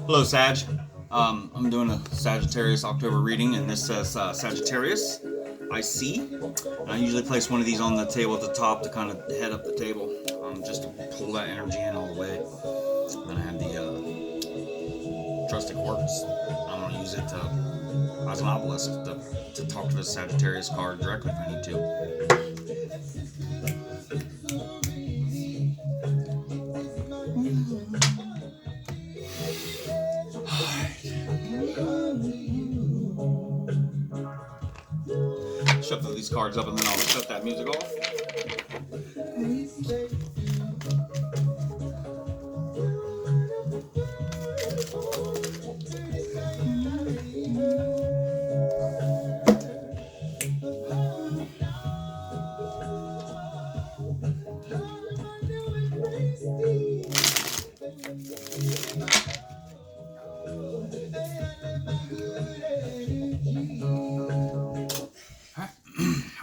Hello, Sag. I'm doing a Sagittarius October reading, and this says Sagittarius. I see. And I usually place one of these on the table at the top to kind of head up the table, just to pull that energy in all the way. Then I have the trusted quartz. I'm going to use it as an obelisk to talk to the Sagittarius card directly if I need to. Shuffle these cards up and then I'll shut that music off.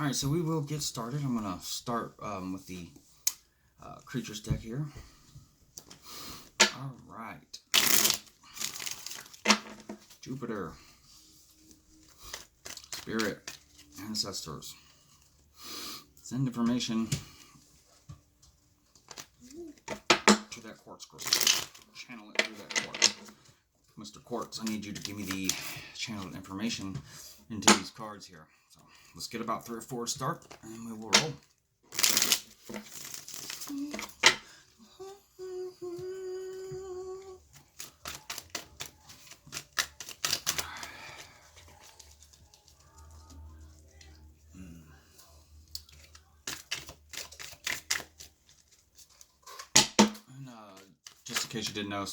Alright, so we will get started. I'm going to start with the creatures deck here. Alright. Jupiter. Spirit. Ancestors. Send information to that quartz crystal. Channel it through that quartz. Mr. Quartz, I need you to give me the channeled information into these cards here. So let's get about 3 or 4 to start, and we will roll. And just in case you didn't know,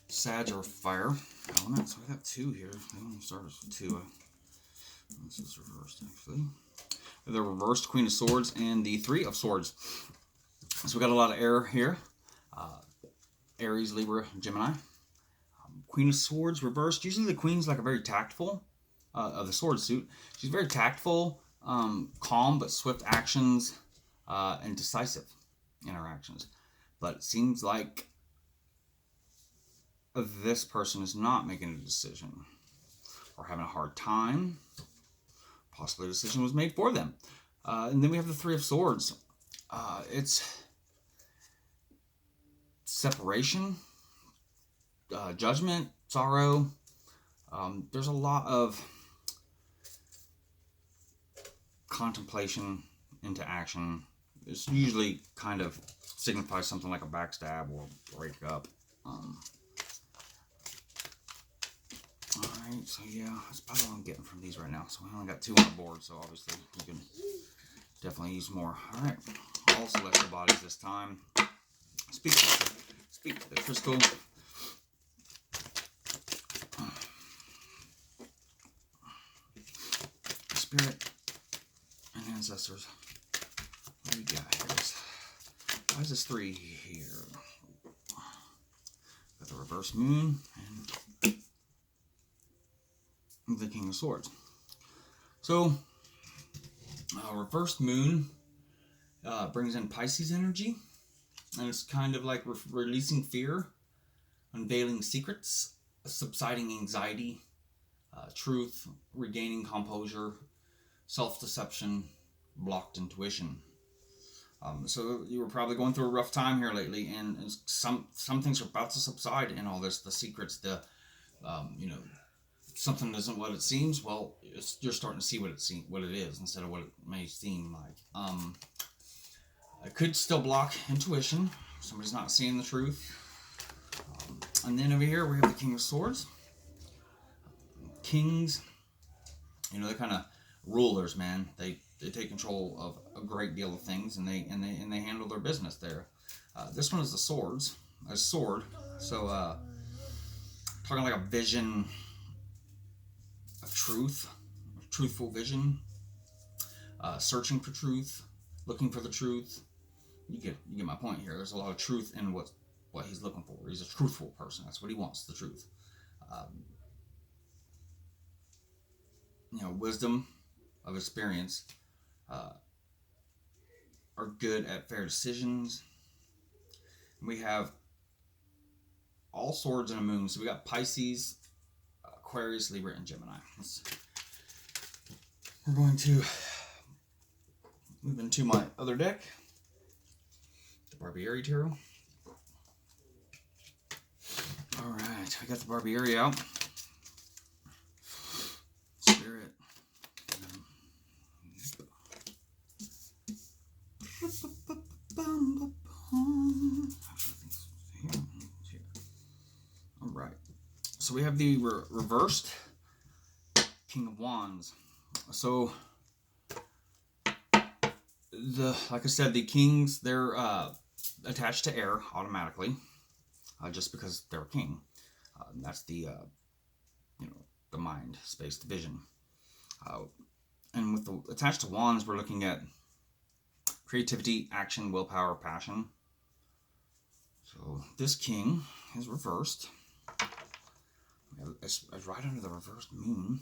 Sag or fire element. So I got 2 here. I want to start with 2. This is reversed, actually. The reversed Queen of Swords and the 3 of Swords. So we got a lot of air here. Aries, Libra, Gemini. Queen of Swords reversed. Usually the Queen's like a very tactful, of the sword suit. She's very tactful, calm but swift actions, and decisive interactions. But it seems like this person is not making a decision or having a hard time. Possibly a decision was made for them. And then we have the 3 of Swords. It's separation, judgment, sorrow. There's a lot of contemplation into action. It's usually kind of signifies something like a backstab or breakup. Alright, so yeah, that's about all I'm getting from these right now. So we only got 2 on the board, so obviously you can definitely use more. Alright, all celestial bodies this time. Speak to the crystal. Spirit and ancestors. What do we got here? Why is this 3 here? Got the reverse moon and the King of Swords. So, reversed moon brings in Pisces energy, and it's kind of like releasing fear, unveiling secrets, subsiding anxiety, truth, regaining composure, self-deception, blocked intuition. So you were probably going through a rough time here lately, and some things are about to subside in all this. The secrets, something isn't what it seems. Well, you're starting to see what it is instead of what it may seem like. It could still block intuition. Somebody's not seeing the truth. And then over here we have the King of Swords. Kings, they're kind of rulers, man. They take control of a great deal of things, and they handle their business there. This one is the swords, a sword. So talking like a vision of truth, truthful vision, searching for truth, looking for the truth. You get my point here. There's a lot of truth in what he's looking for. He's a truthful person. That's what he wants, the truth. Wisdom of experience, are good at fair decisions. We have all swords and a moon. So we got Pisces, Aquarius, Libra, and Gemini. We're going to move into my other deck, the Barbieri Tarot. Alright, I got the Barbieri out. Spirit. Alright, so we have the reversed King of Wands. So, like I said, the kings, they're attached to air automatically, just because they're a king. That's the, the mind, space, the vision. And with the attached to wands, we're looking at creativity, action, willpower, passion. So this king is reversed. It's right under the reversed moon.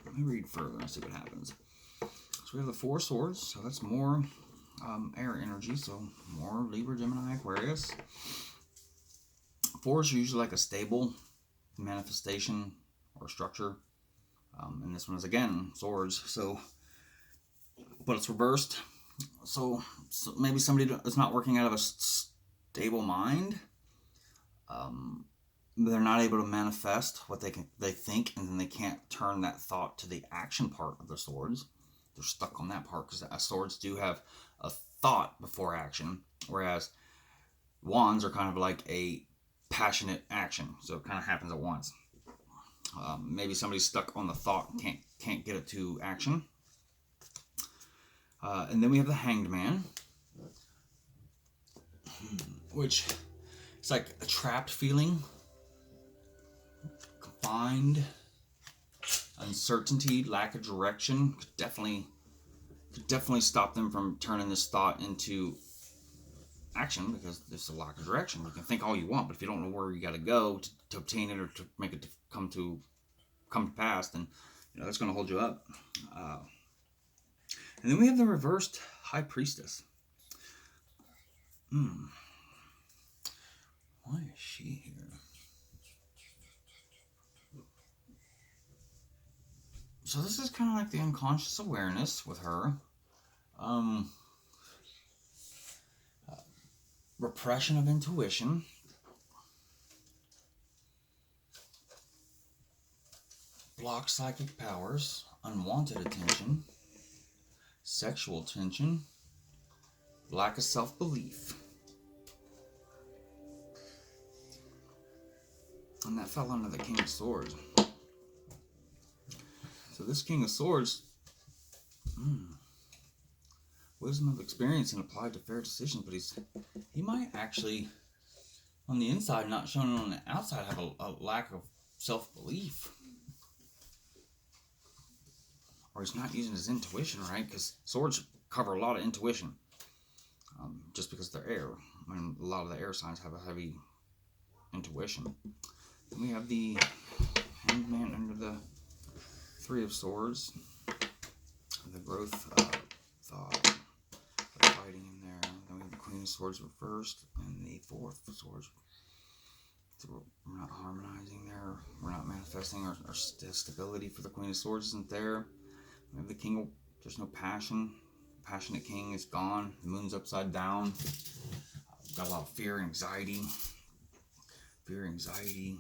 Let me read further and see what happens. So we have the Four Swords, so that's more air energy, so more Libra, Gemini, Aquarius. Fours are usually like a stable manifestation or structure. And this one is, again, swords, so, but it's reversed. So maybe somebody is not working out of a stable mind. They're not able to manifest what they think, and then they can't turn that thought to the action part of the swords. They're stuck on that part, because swords do have a thought before action, whereas wands are kind of like a passionate action, so it kind of happens at once. Maybe somebody's stuck on the thought and can't get it to action. And then we have the Hanged Man, which is like a trapped feeling, confined, uncertainty, lack of direction. Could definitely stop them from turning this thought into action, because there's a lack of direction. You can think all you want, but if you don't know where you got to go to obtain it, or to make it come to pass, then that's going to hold you up. And then we have the reversed High Priestess. Why is she here? So this is kind of like the unconscious awareness with her. Repression of intuition. Blocked psychic powers. Unwanted attention. Sexual tension. Lack of self-belief. And that fell under the King of Swords. So this King of Swords, wisdom of experience and applied to fair decisions, but he might actually, on the inside, not showing it on the outside, have a lack of self-belief. Or he's not using his intuition, right? Because swords cover a lot of intuition, just because they're air. I mean, a lot of the air signs have a heavy intuition. Then we have the Hanged Man under the Three of Swords, the growth thought, the fighting in there. Then we have the Queen of Swords reversed, and the Fourth of Swords. So we're not harmonizing there. We're not manifesting. Our stability for the Queen of Swords isn't there. We have the King. There's no passion. The passionate King is gone. The moon's upside down. We've got a lot of fear, anxiety. Fear, anxiety.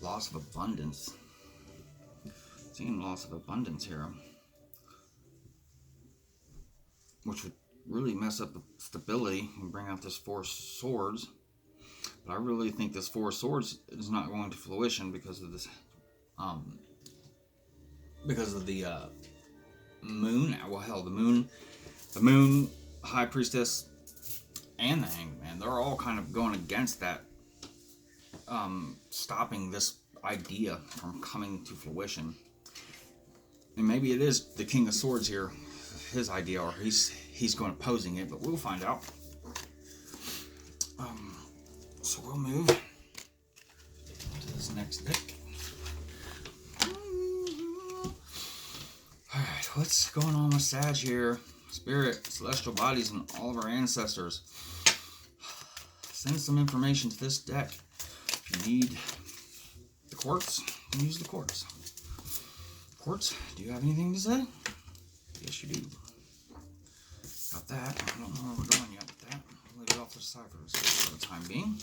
Loss of abundance. Seeing loss of abundance here, which would really mess up the stability and bring out this Four Swords. But I really think this Four Swords is not going to fruition because of this, because of the moon. Well, hell, the moon, High Priestess, and the Hanged Man. They're all kind of going against that. Stopping this idea from coming to fruition. And maybe it is the King of Swords here, his idea, or he's going opposing it, but we'll find out. So we'll move to this next deck. what's going on with Sag here? Spirit, celestial bodies, and all of our ancestors. Send some information to this deck. If you need the quartz, you can use the quartz. Quartz, do you have anything to say? Yes, you do. Got that. I don't know where we're going yet with that. I'll leave it off the side for the time being.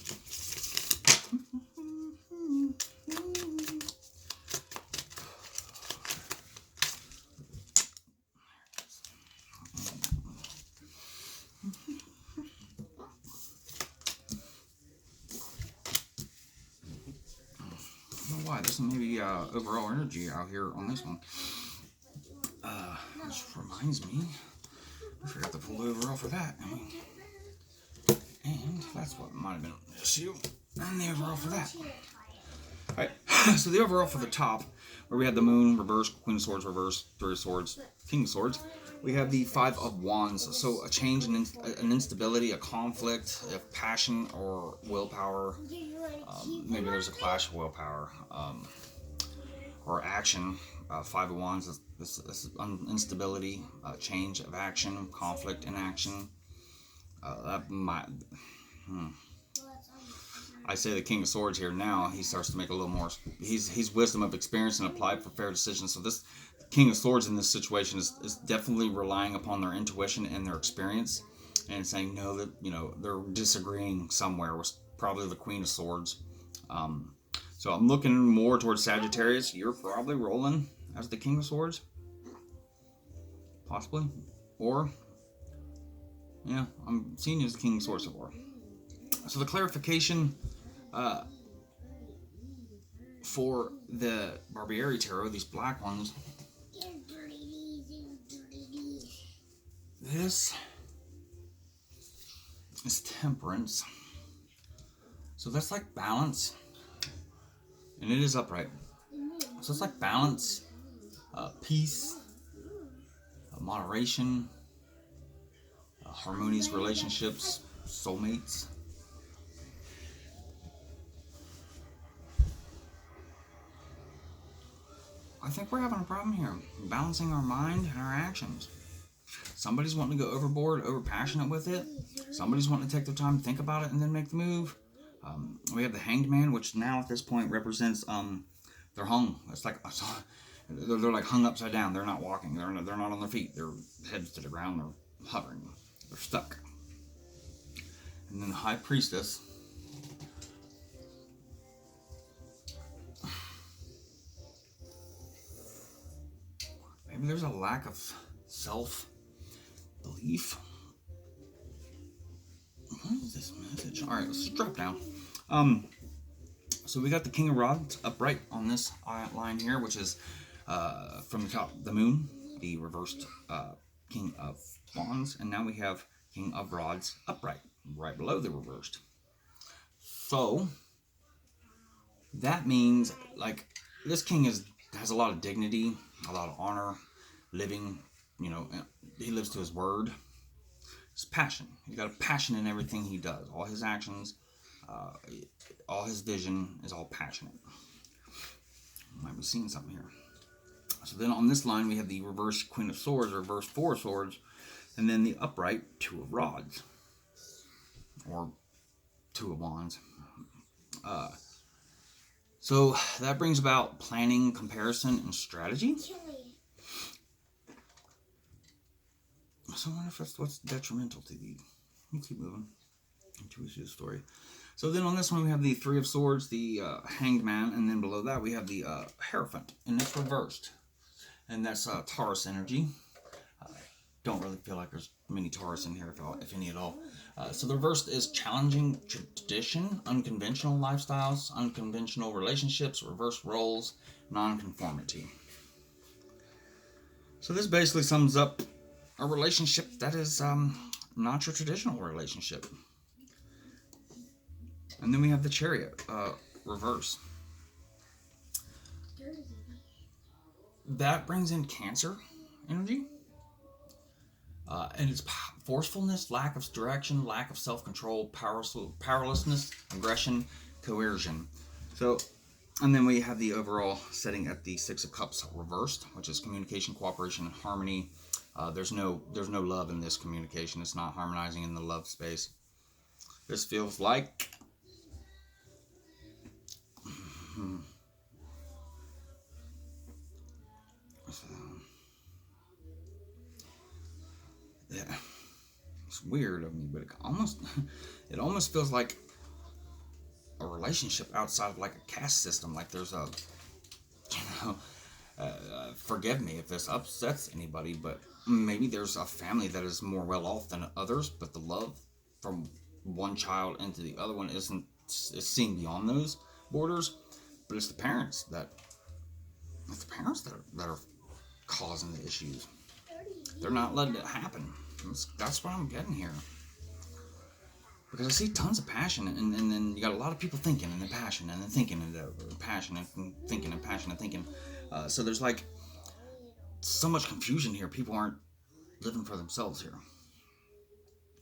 Why there's some maybe overall energy out here on this one. Which reminds me, I forgot to pull the overall for that. And that's what might have been an issue. And the overall for that. Alright, so the overall for the top, where we had the moon, reverse, Queen of Swords, reverse, Three of Swords, King of Swords, we have the Five of Wands. So a change, an instability, a conflict, a passion or willpower. Maybe there's a clash of willpower or action. Five of Wands, this instability, change of action, conflict, inaction. I say the King of Swords here now, he starts to make a little more, he's wisdom of experience and applied for fair decisions. So this King of Swords in this situation is definitely relying upon their intuition and their experience and saying no, that, you know, they're disagreeing somewhere with probably the Queen of Swords. So I'm looking more towards Sagittarius. You're probably rolling as the King of Swords. Possibly. Or, yeah, I'm seeing you as the King of Swords so far. So the clarification for the Barbieri Tarot, these black ones, this is Temperance. So that's like balance, and it is upright. So it's like balance, peace, moderation, harmonious relationships, soulmates. I think we're having a problem here, balancing our mind and our actions. Somebody's wanting to go overboard, over passionate with it. Somebody's wanting to take their time, think about it, and then make the move. We have the Hanged Man, which now at this point represents they're hung. It's like they're like hung upside down. They're not walking. They're not on their feet. Their heads to the ground. They're hovering. They're stuck. And then the High Priestess. Maybe there's a lack of self-belief. What is this message? Alright, let's drop down. So we got the King of Rods upright on this line here, which is from the top, the Moon, the reversed King of Wands, and now we have King of Rods upright, right below the reversed. So that means, like, this king has a lot of dignity, a lot of honor, living, you know, he lives to his word. His passion. He's got a passion in everything he does. All his actions, all his vision is all passionate. Might be seeing something here. So then on this line we have the reverse Queen of Swords, reverse Four of Swords, and then the upright Two of Rods, or Two of Wands. So that brings about planning, comparison, and strategy. So I wonder if that's what's detrimental to the. Let's keep moving. Into the story. So then on this one we have the Three of Swords, the Hanged Man, and then below that we have the Hierophant, and it's reversed. And that's Taurus energy. Don't really feel like there's many Taurus in here, if any at all. So the reversed is challenging tradition, unconventional lifestyles, unconventional relationships, reverse roles, non-conformity. So this basically sums up a relationship that is not your traditional relationship. And then we have the Chariot, reverse. That brings in Cancer energy. And it's forcefulness, lack of direction, lack of self-control, powerlessness, aggression, coercion. So And then we have the overall setting at the Six of Cups reversed, which is communication, cooperation, and harmony. There's no love in this communication. It's not harmonizing in the love space. This feels like yeah, it's weird of me, but it almost feels like a relationship outside of like a caste system. Like there's a, you know, forgive me if this upsets anybody, but maybe there's a family that is more well off than others, but the love from one child into the other one is seen beyond those borders. But it's the parents that are causing the issues. They're not letting it happen. That's what I'm getting here. Because I see tons of passion, and then you got a lot of people thinking, and then passion, and then thinking, and passion, and thinking, and passion, and thinking. So there's like so much confusion here. People aren't living for themselves here.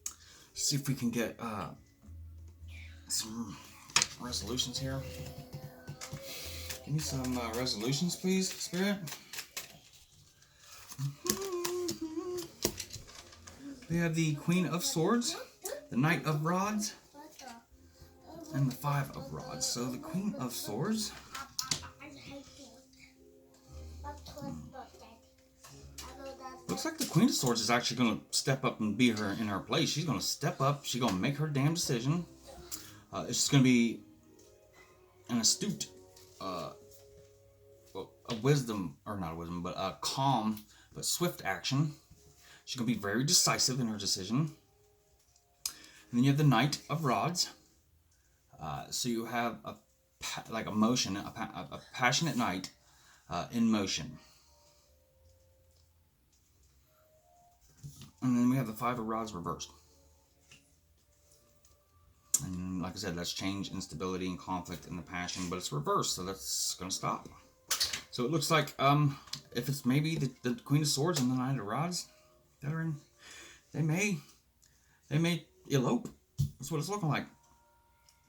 Let's see if we can get some resolutions here. Give me some resolutions, please, Spirit. We have the Queen of Swords, the Knight of Rods, and the Five of Rods. So the Queen of Swords. Looks like the Queen of Swords is actually going to step up and be her in her place. She's going to step up. She's going to make her damn decision. It's going to be an astute, a wisdom, or not a wisdom, but a calm but swift action. She's going to be very decisive in her decision. And then you have the Knight of Rods. So you have a passionate knight in motion. And then we have the Five of Rods reversed. And like I said, that's change, instability, and conflict in the passion, but it's reversed, so that's going to stop. So it looks like if it's maybe the Queen of Swords and the Knight of Rods that are in, they may elope. That's what it's looking like.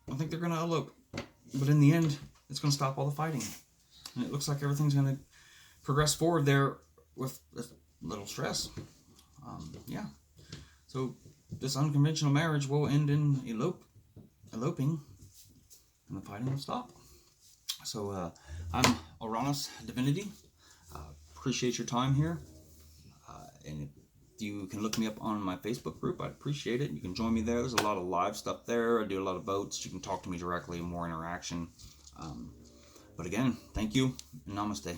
I think they're going to elope, but in the end, it's going to stop all the fighting. And it looks like everything's going to progress forward there with little stress. Yeah. So this unconventional marriage will end in eloping, and the fighting will stop. So I'm Uranus Divinity. Appreciate your time here. And if you can look me up on my Facebook group, I'd appreciate it. You can join me there. There's a lot of live stuff there. I do a lot of votes. You can talk to me directly, more interaction. But again, thank you, and namaste.